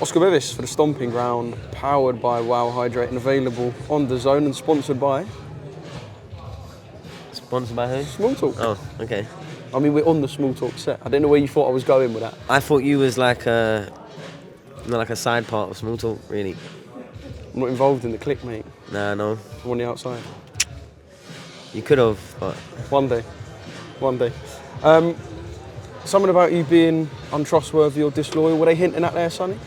Oscar Bevis for the Stomping Ground, powered by Wow Hydrate and available on DAZN and sponsored by... Sponsored by who? Small Talk. Oh, okay. I mean, we're on the Small Talk set. I didn't know where you thought I was going with that. I thought you was like a side part of Small Talk, really. I'm not involved in the clique, mate. Nah, no. I'm on the outside. You could have, but... One day. One day. Something about you being untrustworthy or disloyal. Were they hinting at there, Sonny?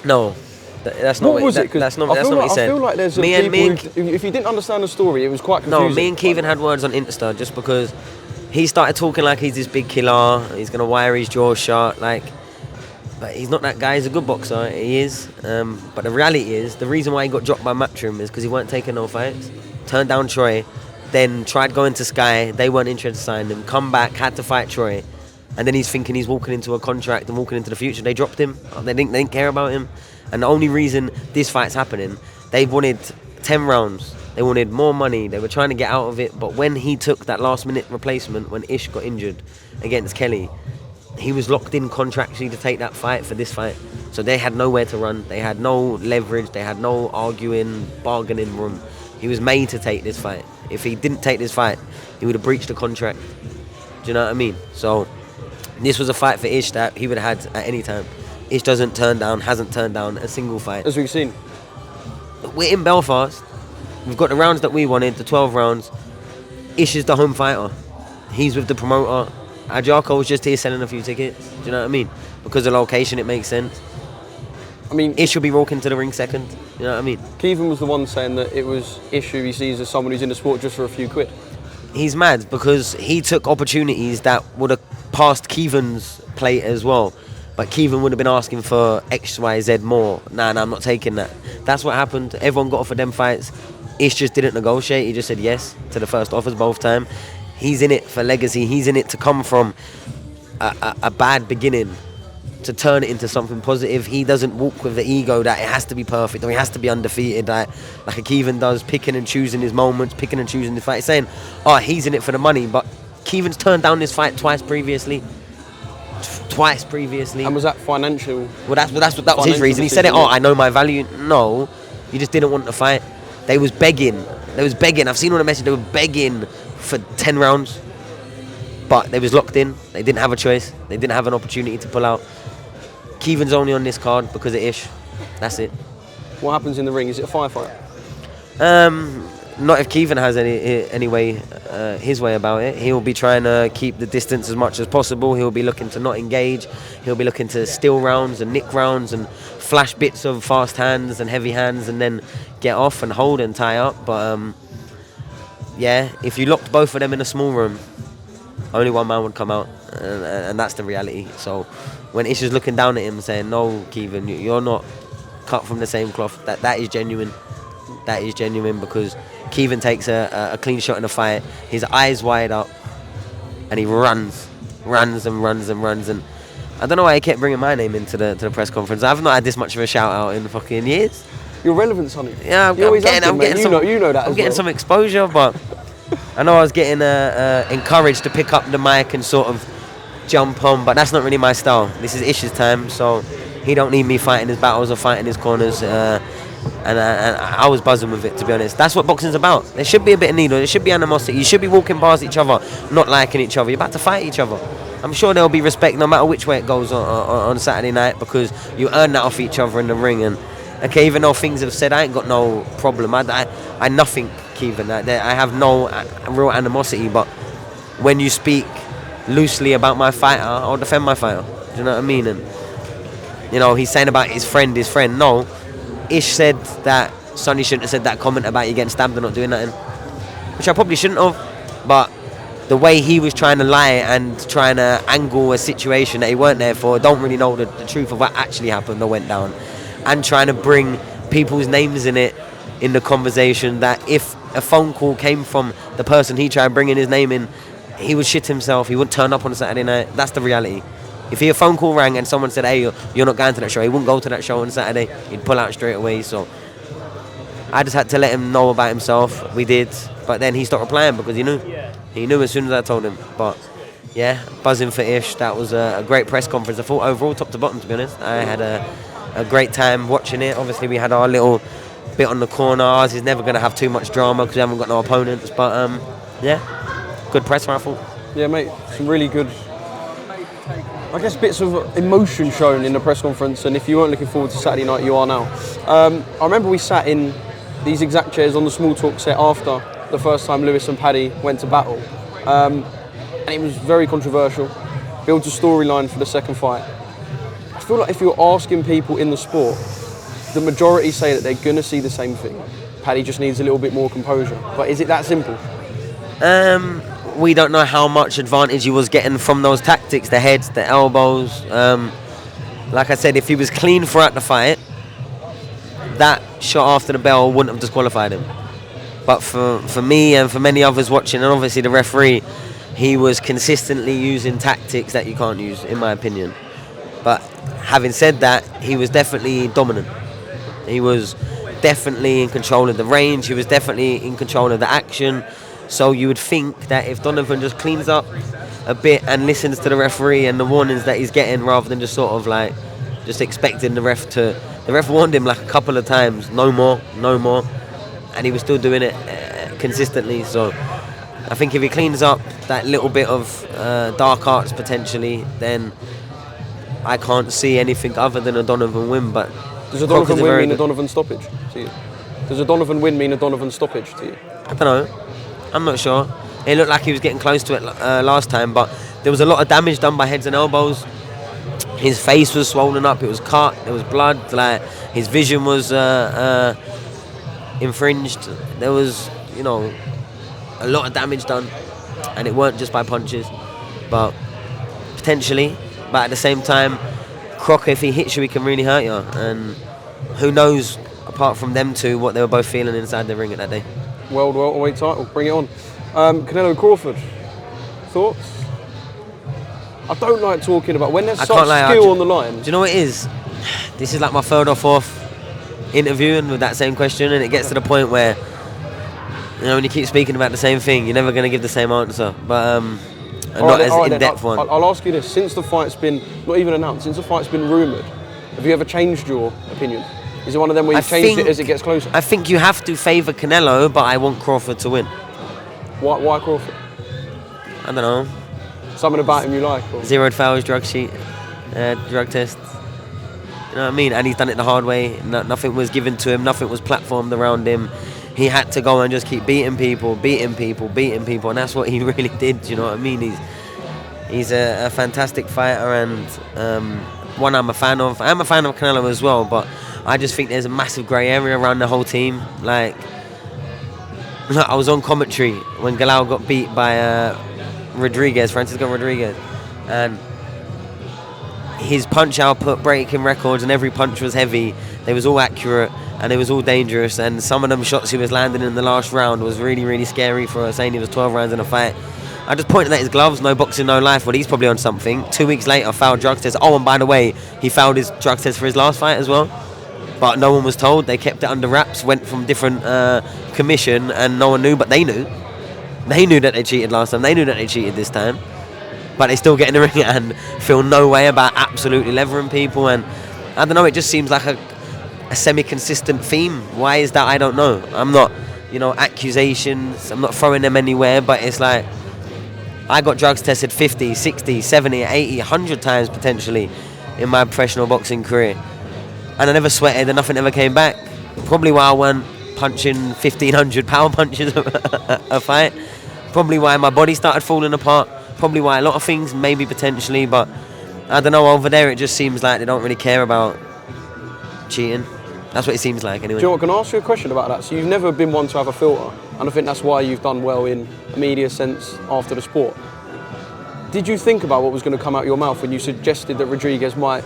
No. That's not what was it? That's not what he said. I feel like there's if you didn't understand the story, it was quite confusing. No, me and Kevin had words on Insta just because he started talking like he's this big killer, he's going to wire his jaw shut, like... But he's not that guy, he's a good boxer, he is. But the reality is, the reason why he got dropped by MATCHROOM is because he weren't taking no fights. Turned down Troy, then tried going to Sky, they weren't interested in signing him, come back, had to fight Troy. And then he's thinking he's walking into a contract and walking into the future. They dropped him, they didn't care about him. And the only reason this fight's happening, they wanted 10 rounds. They wanted more money. They were trying to get out of it. But when he took that last-minute replacement, when Ish got injured against Kelly, he was locked in contractually to take that fight for this fight. So they had nowhere to run. They had no leverage. They had no arguing, bargaining room. He was made to take this fight. If he didn't take this fight, he would have breached the contract. Do you know what I mean? So this was a fight for Ish that he would have had at any time. Ish hasn't turned down a single fight. As we've seen. We're in Belfast. We've got the rounds that we wanted, the 12 rounds. Ish is the home fighter. He's with the promoter. Ajako was just here selling a few tickets. Do you know what I mean? Because of the location, it makes sense. I mean, Ish will be walking to the ring second. You know what I mean? Kevin was the one saying that it was Ish who he sees as someone who's in the sport just for a few quid. He's mad because he took opportunities that would have passed Kevin's plate as well. But Kevin would have been asking for X, Y, Z more. Nah, I'm not taking that. That's what happened. Everyone got offered them fights. Ish just didn't negotiate. He just said yes to the first offers both times. He's in it for legacy. He's in it to come from a bad beginning to turn it into something positive. He doesn't walk with the ego that it has to be perfect or he has to be undefeated like a Kevin does, picking and choosing his moments, picking and choosing the fight, saying, oh, he's in it for the money. But Kevin's turned down this fight twice previously. And was that financial? Well, that was his reason. He said it, oh, I know my value. No, you just didn't want to fight. They was begging. I've seen on the message, they were begging for 10 rounds. But they was locked in. They didn't have a choice. They didn't have an opportunity to pull out. Kevin's only on this card because of Ish. That's it. What happens in the ring? Is it a firefight? Not if Kevin has any way, his way about it. He'll be trying to keep the distance as much as possible. He'll be looking to not engage. He'll be looking to steal rounds and nick rounds and flash bits of fast hands and heavy hands and then get off and hold and tie up. But yeah, if you locked both of them in a small room, only one man would come out, and that's the reality. So when Ish is looking down at him saying, no, Kevin, you're not cut from the same cloth, that is genuine. That is genuine because Kevin takes a clean shot in a fight, his eyes wide up, and he runs. And I don't know why he kept bringing my name into the press conference. I've not had this much of a shout out in fucking years. You're relevant, Sonny. Yeah, I'm getting some exposure, but I know I was getting encouraged to pick up the mic and sort of jump on, but that's not really my style. This is Ish's time, so he don't need me fighting his battles or fighting his corners. And I was buzzing with it, to be honest. That's what boxing's about. There should be a bit of needle. There should be animosity. You should be walking past each other, not liking each other. You're about to fight each other. I'm sure there'll be respect no matter which way it goes on Saturday night because you earn that off each other in the ring. And okay, even though things have said, I ain't got no problem. I nothing, Kevin. I have no real animosity. But when you speak loosely about my fighter, I'll defend my fighter. Do you know what I mean? And you know, he's saying about his friend. No. Ish said that Sonny shouldn't have said that comment about you getting stabbed and not doing nothing, which I probably shouldn't have, but the way he was trying to lie and trying to angle a situation that he weren't there for, don't really know the truth of what actually happened or went down, and trying to bring people's names in it in the conversation, that if a phone call came from the person he tried bringing his name in, he would shit himself, he wouldn't turn up on a Saturday night. That's the reality. If a phone call rang and someone said, hey, you're not going to that show, he wouldn't go to that show on Saturday. He'd pull out straight away. So I just had to let him know about himself. We did. But then he stopped replying because he knew. He knew as soon as I told him. But yeah, buzzing for Ish. That was a great press conference. I thought overall, top to bottom, to be honest, I had a great time watching it. Obviously, we had our little bit on the corner. Ours is never going to have too much drama because we haven't got no opponents. But yeah, good press rifle. Yeah, mate, some really good, I guess, bits of emotion shown in the press conference. And if you weren't looking forward to Saturday night, you are now. I remember we sat in these exact chairs on the small talk set after the first time Lewis and Paddy went to battle. And it was very controversial. Built a storyline for the second fight. I feel like if you're asking people in the sport, the majority say that they're going to see the same thing. Paddy just needs a little bit more composure. But is it that simple? We don't know how much advantage he was getting from those tactics, the heads, the elbows. Like I said, if he was clean throughout the fight, that shot after the bell wouldn't have disqualified him. But for me and for many others watching, and obviously the referee, he was consistently using tactics that you can't use, in my opinion. But having said that, he was definitely dominant. He was definitely in control of the range. He was definitely in control of the action. So you would think that if Donovan just cleans up a bit and listens to the referee and the warnings that he's getting, rather than just sort of like just expecting the ref to... The ref warned him like a couple of times, no more, and he was still doing it consistently. So I think if he cleans up that little bit of dark arts potentially, then I can't see anything other than a Donovan win. But does a Donovan win mean a Donovan stoppage to you? Does a Donovan win mean a Donovan stoppage to you? I don't know. I'm not sure. It looked like he was getting close to it last time, but there was a lot of damage done by heads and elbows. His face was swollen up, it was cut, there was blood, like his vision was infringed. There was, you know, a lot of damage done, and it weren't just by punches, but potentially. But at the same time, Froch, if he hits you, he can really hurt you, and who knows, apart from them two, what they were both feeling inside the ring at that day. World welterweight title, bring it on. Canelo Crawford, thoughts? I don't like talking about when there's such skill on the line. Do you know what it is? This is like my third or fourth interviewing with that same question, and it gets to the point where, you know, when you keep speaking about the same thing, you're never going to give the same answer. But not as in-depth one. I'll ask you this: since the fight's been not even announced, since the fight's been rumoured, have you ever changed your opinion? Is it one of them where you've changed it as it gets closer? I think you have to favour Canelo, but I want Crawford to win. Why Crawford? I don't know. Something about him you like? Or? Zeroed fouls, drug sheet, drug tests. You know what I mean? And he's done it the hard way. Nothing was given to him. Nothing was platformed around him. He had to go and just keep beating people. And that's what he really did. You know what I mean? He's a fantastic fighter, and one I'm a fan of. I'm a fan of Canelo as well, but I just think there's a massive grey area around the whole team. Like, I was on commentary when Galal got beat by Francisco Rodriguez, and his punch output breaking records, and every punch was heavy. They was all accurate, and it was all dangerous, and some of them shots he was landing in the last round was really, really scary for saying he was 12 rounds in a fight. I just pointed at his gloves, no boxing, no life. Well, he's probably on something. 2 weeks later, failed drug test. Oh, and by the way, he failed his drug test for his last fight as well. But no one was told. They kept it under wraps, went from different commission, and no one knew, but they knew. They knew that they cheated last time. They knew that they cheated this time. But they still get in the ring and feel no way about absolutely levering people. And I don't know, it just seems like a semi-consistent theme. Why is that? I don't know. I'm not, accusations. I'm not throwing them anywhere. But it's like, I got drugs tested 50, 60, 70, 80, 100 times potentially in my professional boxing career. And I never sweated and nothing ever came back. Probably why I went punching 1,500 power punches a fight. Probably why my body started falling apart. Probably why a lot of things, maybe potentially, but I don't know, over there it just seems like they don't really care about cheating. That's what it seems like anyway. Do you know what, can I ask you a question about that? So you've never been one to have a filter, and I think that's why you've done well in a media sense after the sport. Did you think about what was going to come out of your mouth when you suggested that Rodriguez might...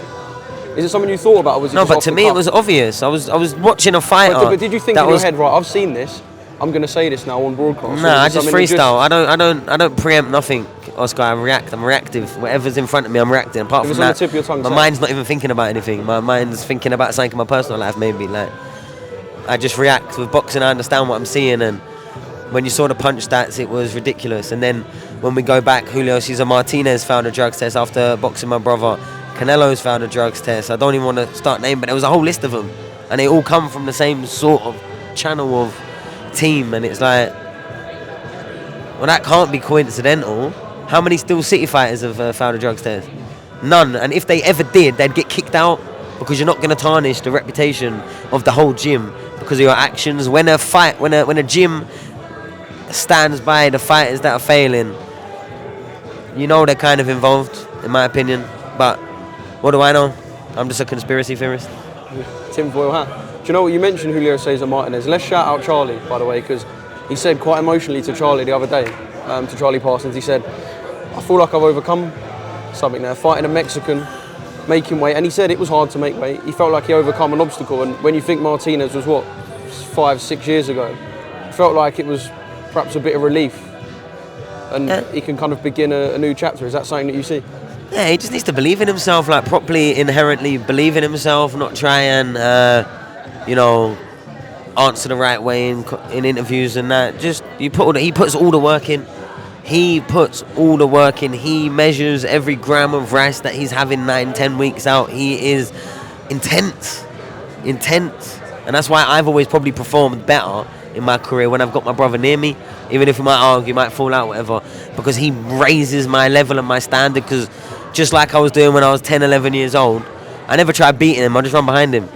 Is it something you thought about, or was it no, but to me it was obvious. I was watching a fighter. But did you think in your head, right, I've seen this, I'm going to say this now on broadcast? No, I just freestyle. I don't preempt nothing, Oscar. I'm reactive. Whatever's in front of me, I'm reacting. Apart from that, on the tip of your tongue, my mind's not even thinking about anything. My mind's thinking about something in my personal life, maybe. Like, I just react. With boxing, I understand what I'm seeing, and when you saw the punch stats, it was ridiculous. And then when we go back, Julio Cesar Martinez failed a drugs test after boxing my brother. Canelo's failed a drugs test. I don't even want to start naming, but there was a whole list of them. And they all come from the same sort of channel of team. And it's like, well, that can't be coincidental. How many still City fighters have failed a drugs test? None. And if they ever did, they'd get kicked out, because you're not going to tarnish the reputation of the whole gym because of your actions. When a gym stands by the fighters that are failing, you know they're kind of involved, in my opinion. But what do I know? I'm just a conspiracy theorist. Tinfoil hat. Do you know what you mentioned, Julio Cesar Martinez? Let's shout out Charlie, by the way, because he said quite emotionally to Charlie the other day, to Charlie Parsons, he said, I feel like I've overcome something there, fighting a Mexican, making weight, and he said it was hard to make weight. He felt like he overcome an obstacle, and when you think Martinez was, 5-6 years ago, it felt like it was perhaps a bit of relief, and he can kind of begin a new chapter. Is that something that you see? Yeah, he just needs to believe in himself, like properly, inherently believe in himself, not try and, answer the right way in interviews and that. Just he puts all the work in. He puts all the work in. He measures every gram of rest that he's having 9-10 weeks out. He is intense. And that's why I've always probably performed better in my career when I've got my brother near me. Even if we might argue, might fall out, whatever. Because he raises my level and my standard. Because just like I was doing when I was 10, 11 years old, I never try beating him. I just run behind him.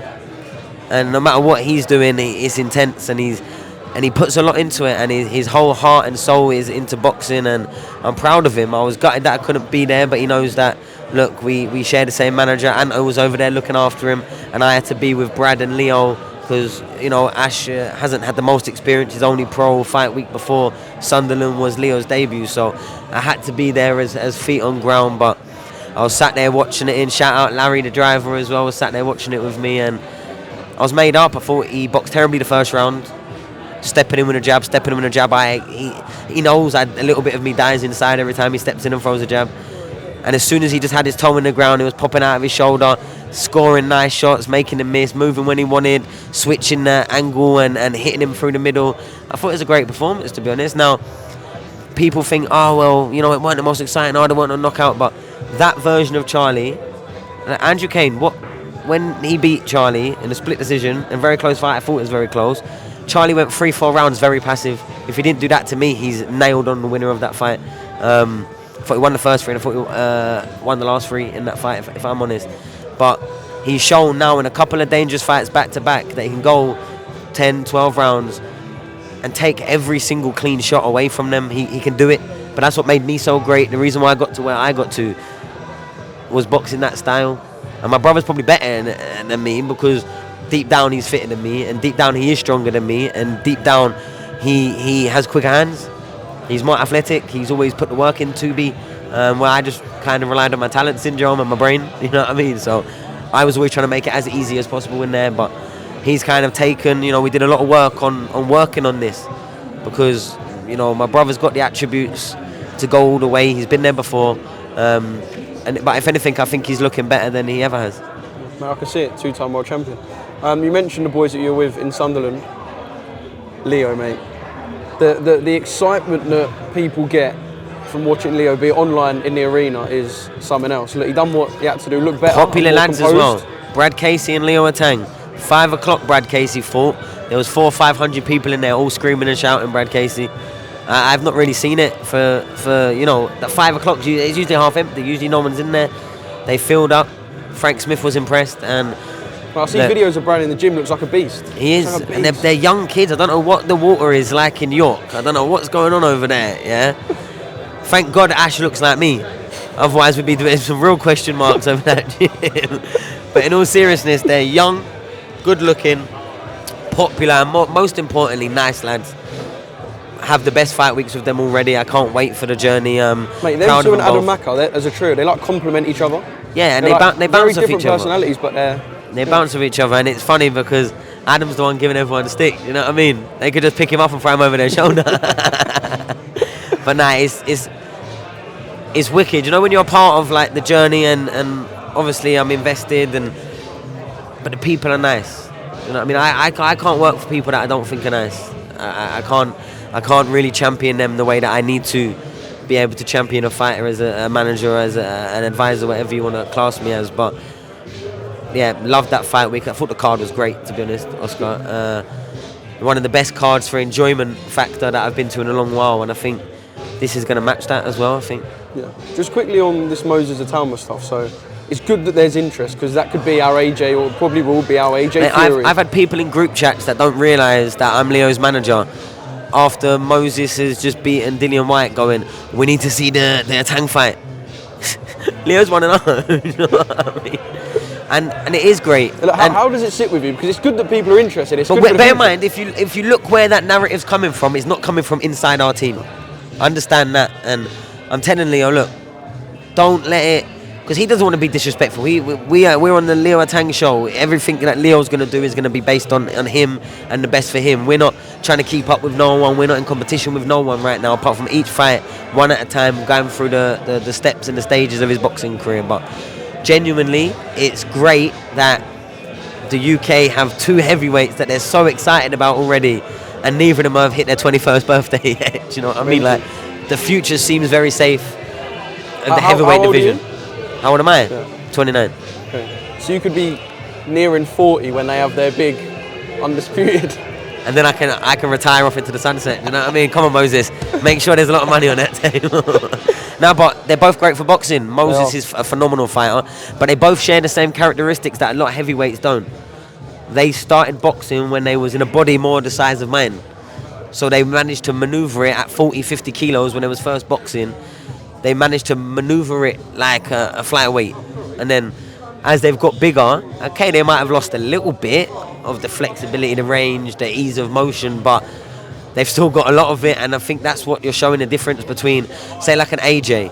And no matter what he's doing, it's intense. And he puts a lot into it, and his whole heart and soul is into boxing, and I'm proud of him. I was gutted that I couldn't be there, but he knows that, look, we share the same manager. Anto was over there looking after him, and I had to be with Brad and Leo because, Ash hasn't had the most experience. His only pro fight week before Sunderland was Leo's debut, so I had to be there as feet on ground, but I was sat there watching it shout out Larry, the driver, as well, was sat there watching it with me, and I was made up. I thought he boxed terribly the first round. Stepping in with a jab. He knows a little bit of me dies inside every time he steps in and throws a jab. And as soon as he just had his toe in the ground, he was popping out of his shoulder, scoring nice shots, making them miss, moving when he wanted, switching the angle and hitting him through the middle. I thought it was a great performance, to be honest. Now, people think, oh, well, it wasn't the most exciting, I don't want a knockout, but that version of Charlie, Andrew Kane, when he beat Charlie in a split decision, a very close fight, I thought it was very close. Charlie went 3-4 rounds very passive. If he didn't do that to me, he's nailed on the winner of that fight. I thought he won the first 3 and I thought he won the last 3 in that fight, if I'm honest. But he's shown now in a couple of dangerous fights back-to-back that he can go 10, 12 rounds and take every single clean shot away from them. He can do it. But that's what made me so great. The reason why I got to where I got to was boxing that style. And my brother's probably better than me because deep down he's fitter than me, and deep down he is stronger than me, and deep down he has quicker hands. He's more athletic. He's always put the work in to be where I just kind of relied on my talent syndrome and my brain, you know what I mean? So I was always trying to make it as easy as possible in there, but he's kind of taken, we did a lot of work on working on this because, my brother's got the attributes to go all the way. He's been there before, but if anything, I think he's looking better than he ever has. I can see it, 2-time world champion. You mentioned the boys that you're with in Sunderland. Leo, mate. The excitement that people get from watching Leo be online in the arena is something else. Look, he done what he had to do, look better. Popular lads as well. Brad Casey and Leo Atang. 5 o'clock Brad Casey fought. There was 400 or 500 people in there all screaming and shouting Brad Casey. I've not really seen it for that 5 o'clock. It's usually half empty. Usually no one's in there. They filled up. Frank Smith was impressed, and I see videos of Brad in the gym. Looks like a beast. He is, like and they're young kids. I don't know what the water is like in York. I don't know what's going on over there. Yeah. Thank God Ash looks like me. Otherwise, we'd be doing some real question marks over that gym. But in all seriousness, they're young, good-looking, popular, and most importantly, nice lads. Have the best fight weeks with them already. I can't wait for the journey. Mate, them two and Adam Maka, as a trio, they complement each other. Yeah, and they bounce off each other. Personalities, but they bounce off each other, and it's funny because Adam's the one giving everyone the stick. You know what I mean? They could just pick him up and throw him over their shoulder. But nah, it's wicked. When you're a part of like the journey, and obviously I'm invested, but the people are nice. You know what I mean? I can't work for people that I don't think are nice. I can't really champion them the way that I need to be able to champion a fighter as a manager, as an advisor, whatever you want to class me as. But yeah, loved that fight week. I thought the card was great, to be honest, Oscar. One of the best cards for enjoyment factor that I've been to in a long while, and I think this is going to match that as well, I think. Yeah. Just quickly on this Moses Atalma stuff, so it's good that there's interest, because that could be our AJ, or probably will be our AJ Fury. I've had people in group chats that don't realise that I'm Leo's manager after Moses has just beaten Dillian White, going, we need to see the Atang fight. Leo's 1-0, you know what I mean? And it is great. Like, how does it sit with you? Because it's good that people are interested. It's but good bear in mind, if you look where that narrative's coming from, it's not coming from inside our team. I understand that, and I'm telling Leo, look, don't let it, because he doesn't want to be disrespectful. We're on the Leo Atang show. Everything that Leo's going to do is going to be based on him and the best for him. We're not trying to keep up with no one. We're not in competition with no one right now, apart from each fight, one at a time, going through the steps and the stages of his boxing career. But genuinely, it's great that the UK have two heavyweights that they're so excited about already, and neither of them have hit their 21st birthday yet. Do you know what I mean? Like, the future seems very safe in the heavyweight division. How old am I? Yeah. 29. Okay. So you could be nearing 40 when they have their big undisputed. And then I can retire off into the sunset. You know what I mean? Come on, Moses. Make sure there's a lot of money on that table. No, but they're both great for boxing. Moses is a phenomenal fighter, but they both share the same characteristics that a lot of heavyweights don't. They started boxing when they was in a body more the size of mine. So they managed to maneuver it at 40, 50 kilos when they was first boxing. They managed to maneuver it like a flyweight. And then as they've got bigger, okay, they might have lost a little bit of the flexibility, the range, the ease of motion, but they've still got a lot of it. And I think that's what you're showing the difference between, say, like an AJ,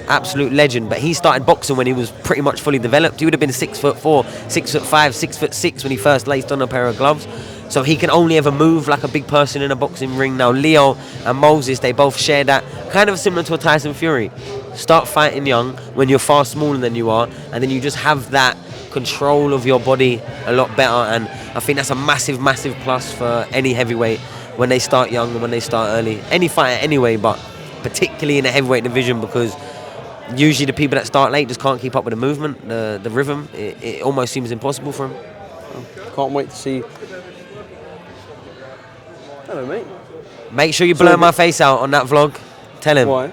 absolute legend, but he started boxing when he was pretty much fully developed. He would have been 6'4", 6'5", 6'6" when he first laced on a pair of gloves. So he can only ever move like a big person in a boxing ring. Now Leo and Moses, they both share that, kind of similar to a Tyson Fury. Start fighting young when you're far smaller than you are, and then you just have that control of your body a lot better. And I think that's a massive, massive plus for any heavyweight when they start young and when they start early. Any fighter anyway, but particularly in the heavyweight division, because usually the people that start late just can't keep up with the movement, the rhythm. It almost seems impossible for them. Can't wait to see. Hello, mate. Make sure you blur my face out on that vlog. Tell him. Why?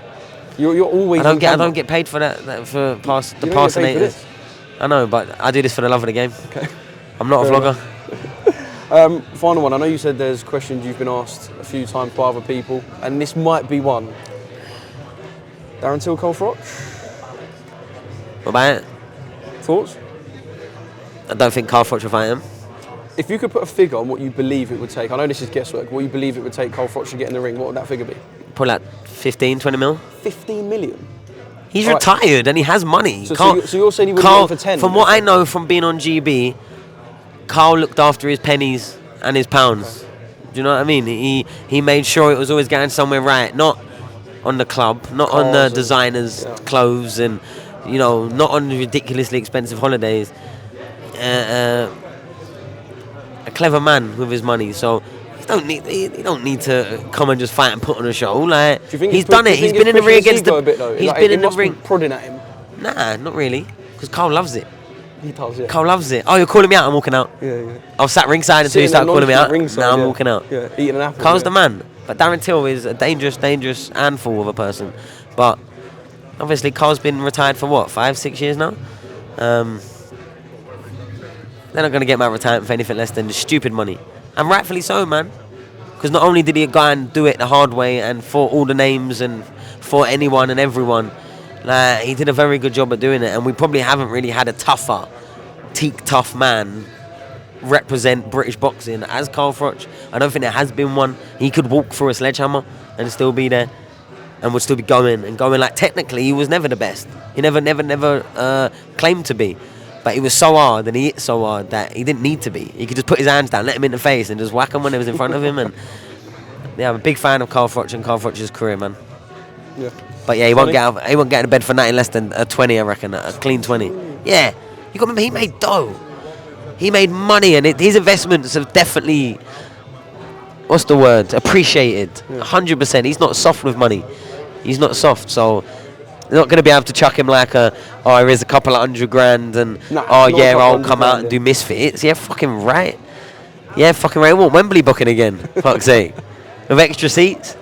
You're always. I don't get paid for that for the impersonators. I know, but I do this for the love of the game. Okay. I'm not a vlogger. Final one. I know you said there's questions you've been asked a few times by other people, and this might be one. Darren Till, Cole Froch? What about it? Thoughts? I don't think Cole Froch will fight him. If you could put a figure on what you believe it would take, I know this is guesswork, what you believe it would take Cole Froch to get in the ring, what would that figure be? Probably like 15, 20 mil. 15 million? He's retired and he has money. So you're saying he would go for 10? From what I know from being on GB, Carl looked after his pennies and his pounds. Okay. Do you know what I mean? He made sure it was always going somewhere right, not on the club, not on the designers' clothes, and not on ridiculously expensive holidays. A clever man with his money, so he don't need to come and just fight and put on a show. Like, he's done it. He's been in the ring against the. He's been in the ring. Prodding at him. Nah, not really, because Carl loves it. He does, yeah. Carl loves it. Oh, you're calling me out? I'm walking out. Yeah. I was sat ringside until you started calling me out. Now I'm walking out. Yeah, eating an apple. Carl's the man. But Darren Till is a dangerous handful of a person. But obviously, Carl's been retired for what, 5-6 years now? They're not going to get my retirement for anything less than the stupid money. And rightfully so, man. Because not only did he go and do it the hard way and for all the names and for anyone and everyone, he did a very good job of doing it. And we probably haven't really had a tougher, tough man represent British boxing as Carl Froch. I don't think there has been one. He could walk through a sledgehammer and still be there and would still be going. Like, technically, he was never the best. He never claimed to be. But he was so hard and he hit so hard that he didn't need to be. He could just put his hands down, let him in the face, and just whack him when he was in front of him. And yeah, I'm a big fan of Carl Froch and Carl Froch's career, man. Yeah. But yeah, he won't get out of bed for nothing less than a 20, I reckon, a clean 20. Yeah, you got to remember, he made dough. He made money, and his investments have definitely, appreciated. 100%. He's not soft with money. He's not soft, so they're not going to be able to chuck him like here's a couple of $100,000 and I'll come out and do Misfits. Yeah, fucking right. Yeah, fucking right. We want Wembley booking again. Fuck's sake. With extra seats.